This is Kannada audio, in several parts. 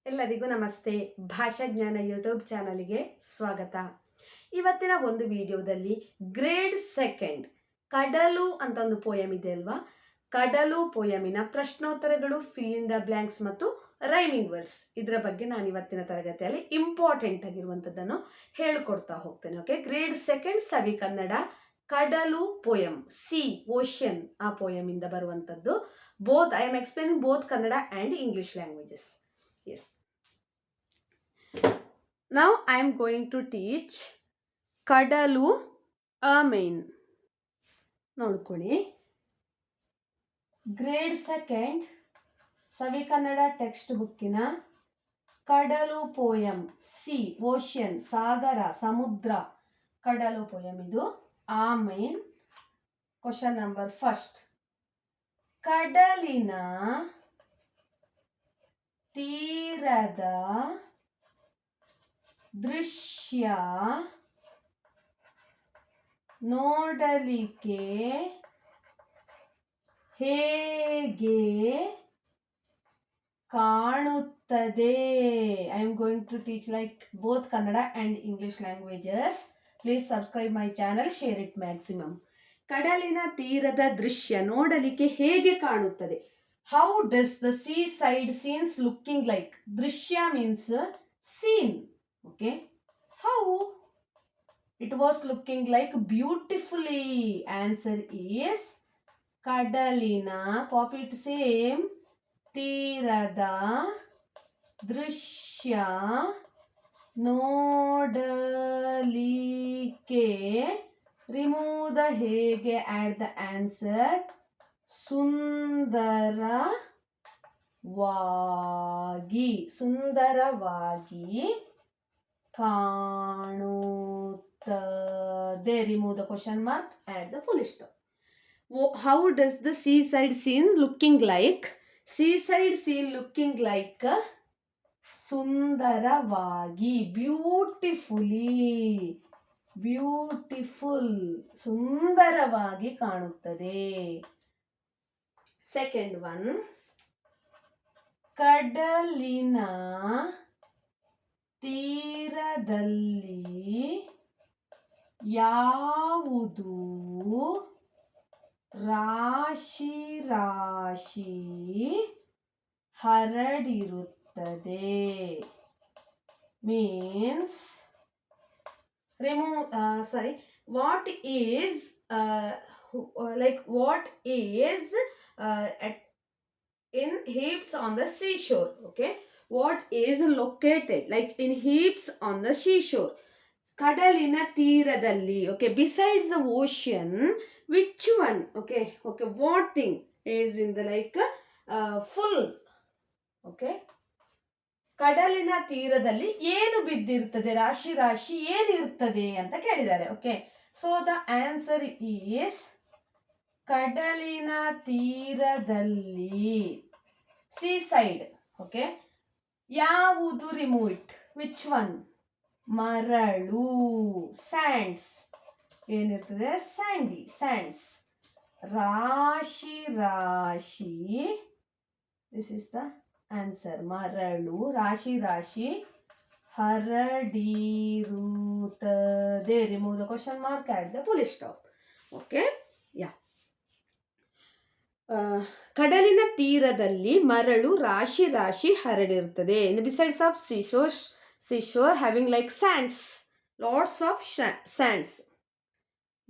ಎಲ್ಲರಿಗೂ ನಮಸ್ತೆ. ಭಾಷಾಜ್ಞಾನ ಯೂಟ್ಯೂಬ್ ಚಾನಲ್ಗೆ ಸ್ವಾಗತ. ಇವತ್ತಿನ ಒಂದು ವಿಡಿಯೋದಲ್ಲಿ ಗ್ರೇಡ್ ಸೆಕೆಂಡ್ ಕಡಲು ಅಂತ ಒಂದು ಪೋಯಮ್ ಇದೆ ಅಲ್ವಾ, ಕಡಲು ಪೋಯಮಿನ ಪ್ರಶ್ನೋತ್ತರಗಳು, ಫಿಲ್ ಇನ್ ದ ಬ್ಲಾಂಕ್ಸ್ ಮತ್ತು ರೈಮಿಂಗ್ ವರ್ಡ್ಸ್, ಇದರ ಬಗ್ಗೆ ನಾನು ಇವತ್ತಿನ ತರಗತಿಯಲ್ಲಿ ಇಂಪಾರ್ಟೆಂಟ್ ಆಗಿರುವಂಥದ್ದನ್ನು ಹೇಳ್ಕೊಡ್ತಾ ಹೋಗ್ತೇನೆ. ಓಕೆ, ಗ್ರೇಡ್ ಸೆಕೆಂಡ್ ಸವಿ ಕನ್ನಡ ಕಡಲು ಪೋಯಮ್, ಸಿ ಓಷನ್, ಆ ಪೋಯಮ್ ಇಂದ ಬರುವಂಥದ್ದು. Both I am explaining both Kannada and English languages. Yes. Now I am going to teach ಕಡಲು ಅಮೈನ್. ನೋಡ್ಕೊಳ್ಳಿ, ಗ್ರೇಡ್ ಸೆಕೆಂಡ್ ಸವಿ ಕನ್ನಡ ಟೆಕ್ಸ್ಟ್ ಬುಕ್ಕಿನ ಕಡಲು ಪೋಯಮ್, ಸಿ ಓಷನ್, ಸಾಗರ, ಸಮುದ್ರ, ಕಡಲು ಪೋಯಮ್ ಇದು. ಆಮೈನ್ ಕ್ವಶನ್ ನಂಬರ್ ಫಸ್ಟ್. ಕಡಲಿನ ತೀರದ ದೃಶ್ಯ ನೋಡಲಿಕ್ಕೆ ಹೇಗೆ ಕಾಣುತ್ತದೆ? I am going to teach like both Kannada and English languages. Please subscribe my channel, share it maximum. ಕಡಲಿನ ತೀರದ ದೃಶ್ಯ ನೋಡಲಿಕ್ಕೆ ಹೇಗೆ ಕಾಣುತ್ತದೆ? How does the seaside scenes looking like? Drishya means scene. Okay. How? It was looking like beautifully. Answer is kadalina. Copy it same. ತೀರದ ದೃಶ್ಯ ನೋಡಲಿಕ್ಕೆ. Remove the ಹೇಗೆ, add the answer. ಸುಂದರವಾಗಿ, ಸುಂದರವಾಗಿ ಕಾಣುತ್ತದೆ. Remove the question mark, add the full stop. How does the sea side scene looking like? Sea side scene looking like ಸುಂದರವಾಗಿ, ಬ್ಯೂಟಿಫುಲಿ, ಬ್ಯೂಟಿಫುಲ್, ಸುಂದರವಾಗಿ ಕಾಣುತ್ತದೆ. ಸೆಕೆಂಡ್ ಒನ್, ಕಡಲಿನ ತೀರದಲ್ಲಿ ಯಾವುದು ರಾಶಿ ರಾಶಿ ಹರಡಿರುತ್ತದೆ? Means remove what is what is in heaps on the seashore. Okay, what is located like in heaps on the seashore? ಕಡಲಿನ ತೀರದಲ್ಲಿ. Okay, besides the ocean, which one? Okay, what thing is in the full? Okay, ಕಡಲಿನ ತೀರದಲ್ಲಿ ಏನು ಬಿದ್ದಿರ್ತದೆ, ರಾಶಿ ರಾಶಿ ಏನಿರ್ತದೆ ಅಂತ ಕೇಳಿದ್ದಾರೆ. Okay, so the answer is ಕಡಲಿನ ತೀರದಲ್ಲಿ, ಸೀ ಸೈಡ್. ಓಕೆ, ಯಾವುದು? Remove it. Which one? ಮರಳು, ಸ್ಯಾಂಡ್ಸ್. ಏನಿರ್ತದೆ? Sandy, sands. ರಾಶಿ ರಾಶಿ, ದಿಸ್ ಇಸ್ ದ ಆನ್ಸರ್. ಮರಳು ರಾಶಿ ರಾಶಿ ಹರಡಿರುತ್ತದೆ. Remove the question mark, add the full stop. Okay, yeah. ಕಡಲಿನ ತೀರದಲ್ಲಿ ಮರಳು ರಾಶಿ ರಾಶಿ ಹರಡಿರುತ್ತದೆ. In besides of seashore having like sands, lots of sands.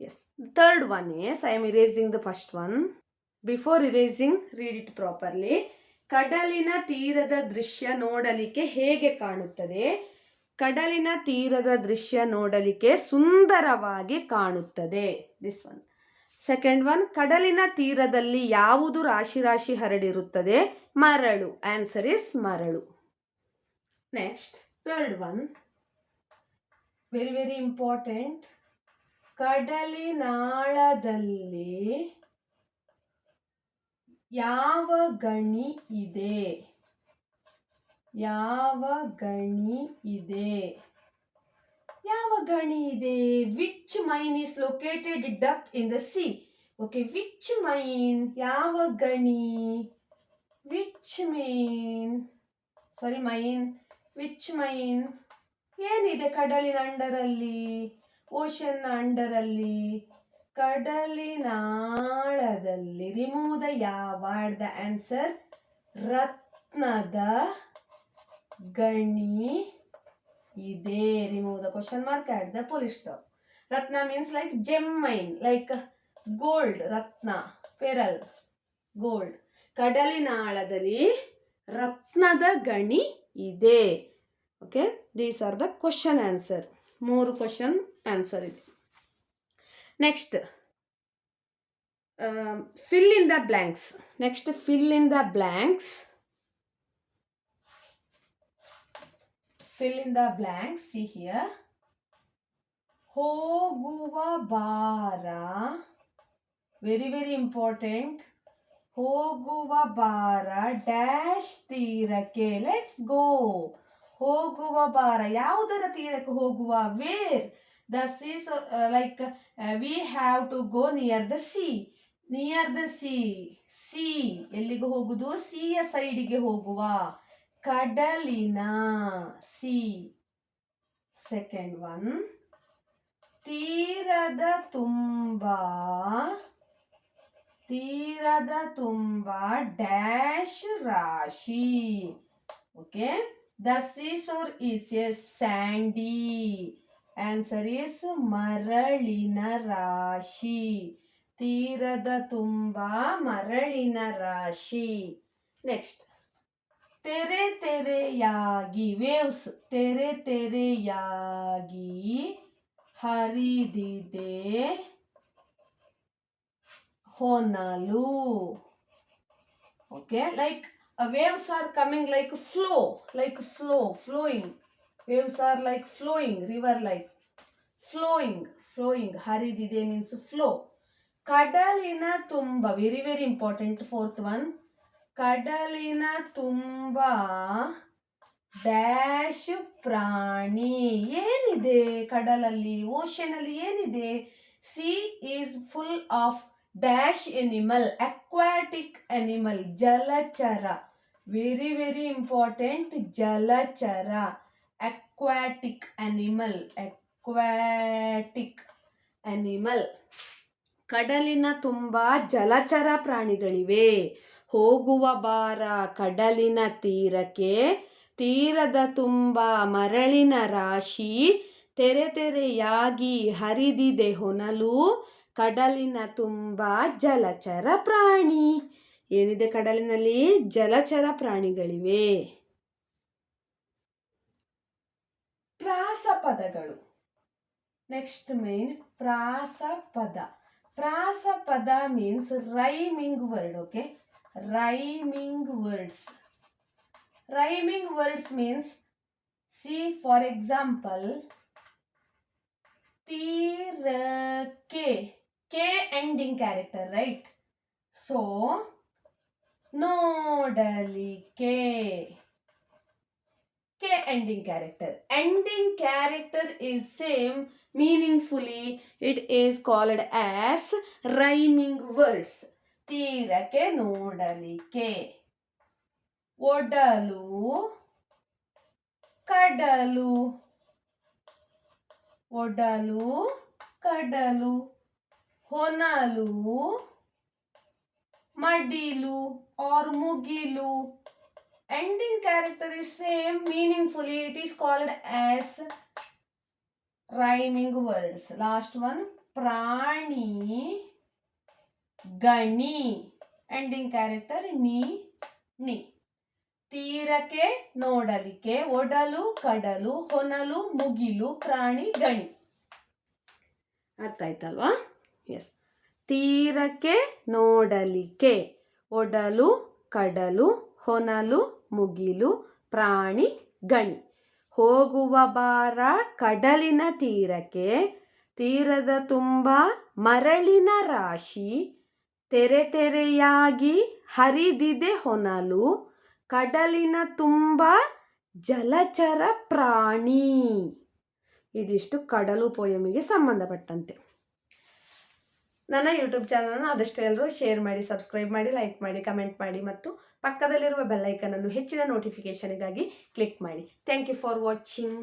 Yes. The third one is, I am erasing the first one. Before erasing, read it properly. ಕಡಲಿನ ತೀರದ ದೃಶ್ಯ ನೋಡಲಿಕ್ಕೆ ಹೇಗೆ ಕಾಣುತ್ತದೆ? ಕಡಲಿನ ತೀರದ ದೃಶ್ಯ ನೋಡಲಿಕ್ಕೆ ಸುಂದರವಾಗಿ ಕಾಣುತ್ತದೆ. This one. ಸೆಕೆಂಡ್ ಒನ್, ಕಡಲಿನ ತೀರದಲ್ಲಿ ಯಾವುದು ರಾಶಿ ರಾಶಿ ಹರಡಿರುತ್ತದೆ? ಮರಳು. ಆನ್ಸರ್ ಇಸ್ ಮರಳು. Next, third one, very very important. ಕಡಲಿನಾಳದಲ್ಲಿ ಯಾವ ಗಣಿ ಇದೆ? ಯಾವ ಗಣಿ ಇದೆ? ಯಾವ ಗಣಿ ಇದೆ? Which mine is located deep in the sea? Okay, which mine? ಯಾವ ಗಣಿ? Which mine? Sorry mine, which mine? ಏನಿದೆ ಕಡಲಿನ ಅಂಡರಲ್ಲಿ, ಓಷನ್ನ ಅಂಡರಲ್ಲಿ, ಕಡಲಿನ ಆಳದಲ್ಲಿ. Remove the award the answer ರತ್ನದ ಗಣಿ ಇದೆ. Remove the question mark, add the full stop. ರತ್ನ means like gem mine, like gold. ರತ್ನ ಪೆರಲ್, ಗೋಲ್ಡ್. ಕಡಲಿನ ಆಳದಲ್ಲಿ ರತ್ನದ ಗಣಿ ಇದೆ. Okay, these are the question answer. 3 question answer ಇದೆ. Next fill in the blanks. Next, fill in the blanks. Fill in the blanks. See here. ಹೋಗುವ ಬಾರ, very very important. ಹೋಗುವ ಬಾರ ಡ್ಯಾಶ್ ತೀರಕ್ಕೆ. Let's go. ಹೋಗುವ ಬಾರ ಯಾವುದರ ತೀರಕ್ಕೆ ಹೋಗುವ? Where? The sea, so like we have to go near the sea. Near the C. ಎಲ್ಲಿಗೆ ಹೋಗುದು? ಸಿಯ ಸೈಡಿಗೆ ಹೋಗುವ. ಕಡಲಿನ, ಸಿ. ಸೆಕೆಂಡ್ ಒನ್, ತೀರದ ತುಂಬ ಡ್ಯಾಶ್ ರಾಶಿ. Okay, the seashore is a sandy. Answer is ಮರಳಿನ ರಾಶಿ. ತೀರದ ತುಂಬ ಮರಳಿನ ರಾಶಿ. ನೆಕ್ಸ್ಟ್, ತೆರೆ ತೆರೆಯಾಗಿ, ವೇವ್ಸ್. ತೆರೆ ತೆರೆಯಾಗಿ ಹರಿದಿದೆ ಹೊನಲು. Okay, like waves are coming like flowing. Waves are like flowing, river like flowing. ಹರಿದಿದೆ means flow. ಕಡಲಿನ ತುಂಬ, very very important. Fourth one, ಕಡಲಿನ ತುಂಬ ಡ್ಯಾಶ್ ಪ್ರಾಣಿ. ಏನಿದೆ ಕಡಲಲ್ಲಿ, ಓಷನ್ ಅಲ್ಲಿ ಏನಿದೆ? Sea is full of dash animal, aquatic animal, ಜಲಚರ. ವೆರಿ ವೆರಿ ಇಂಪಾರ್ಟೆಂಟ್, ಜಲಚರ. Aquatic animal. ಕಡಲಿನ ತುಂಬ ಜಲಚರ ಪ್ರಾಣಿಗಳಿವೆ. ಹೋಗುವ ಬಾರ ಕಡಲಿನ ತೀರಕ್ಕೆ, ತೀರದ ತುಂಬ ಮರಳಿನ ರಾಶಿ, ತೆರೆ ತೆರೆಯಾಗಿ ಹರಿದಿದೆ ಹೊನಲು, ಕಡಲಿನ ತುಂಬ ಜಲಚರ ಪ್ರಾಣಿ. ಏನಿದೆ ಕಡಲಿನಲ್ಲಿ? ಜಲಚರ ಪ್ರಾಣಿಗಳಿವೆ. ಪ್ರಾಸಪದಗಳು. ನೆಕ್ಸ್ಟ್ ಮೇನ್ ಪ್ರಾಸಪದ. ಪ್ರಾಸಪದ means rhyming word. Okay, rhyming words. Rhyming words means, see for example, ತೀರಕ್ಕೆ, K ending character, right? So ನೋಡಲಿಕ್ಕೆ, K ending character. Ending character is same. Meaningfully, it is called as rhyming words. ತೀರಕ್ಕೆ, ನೋಡಲಿಕ್ಕೆ. ಒಡಲು, ಕಡಲು. ಒಡಲು, ಕಡಲು. ಹೊನಲು, ಮಡಿಲು or ಮುಗಿಲು. Ending character is same. Meaningfully, it is called as rhyming words. Last one, ಪ್ರಾಣಿ, ಗಣಿ. Ending character ni. ತೀರಕ್ಕೆ, ನೋಡಲಿಕ್ಕೆ, ಒಡಲು, ಕಡಲು, ಹೊನಲು, ಮುಗಿಲು, ಪ್ರಾಣಿ, ಗಣಿ. ಅರ್ಥ ಆಯ್ತಲ್ವಾ? ಎಸ್. ತೀರಕ್ಕೆ, ನೋಡಲಿಕ್ಕೆ, ಒಡಲು, ಕಡಲು, ಹೊನಲು, ಮುಗಿಲು, ಪ್ರಾಣಿ, ಗಣಿ. ಹೋಗುವ ಬಾರ ಕಡಲಿನ ತೀರಕ್ಕೆ, ತೀರದ ತುಂಬ ಮರಳಿನ ರಾಶಿ, ತೆರೆ ತೆರೆಯಾಗಿ ಹರಿದಿದೆ ಹೊನಲು, ಕಡಲಿನ ತುಂಬ ಜಲಚರ ಪ್ರಾಣಿ. ಇದಿಷ್ಟು ಕಡಲು ಪೋಯಮಿಗೆ ಸಂಬಂಧಪಟ್ಟಂತೆ. ನನ್ನ ಯೂಟ್ಯೂಬ್ ಚಾನಲ್ನ ಆದಷ್ಟು ಎಲ್ಲರೂ ಶೇರ್ ಮಾಡಿ, ಸಬ್ಸ್ಕ್ರೈಬ್ ಮಾಡಿ, ಲೈಕ್ ಮಾಡಿ, ಕಮೆಂಟ್ ಮಾಡಿ ಮತ್ತು ಪಕ್ಕದಲ್ಲಿರುವ ಬೆಲ್ ಐಕನ್ ಅನ್ನು ಹೆಚ್ಚಿನ ನೋಟಿಫಿಕೇಷನ್ಗಾಗಿ ಕ್ಲಿಕ್ ಮಾಡಿ. Thank you for watching.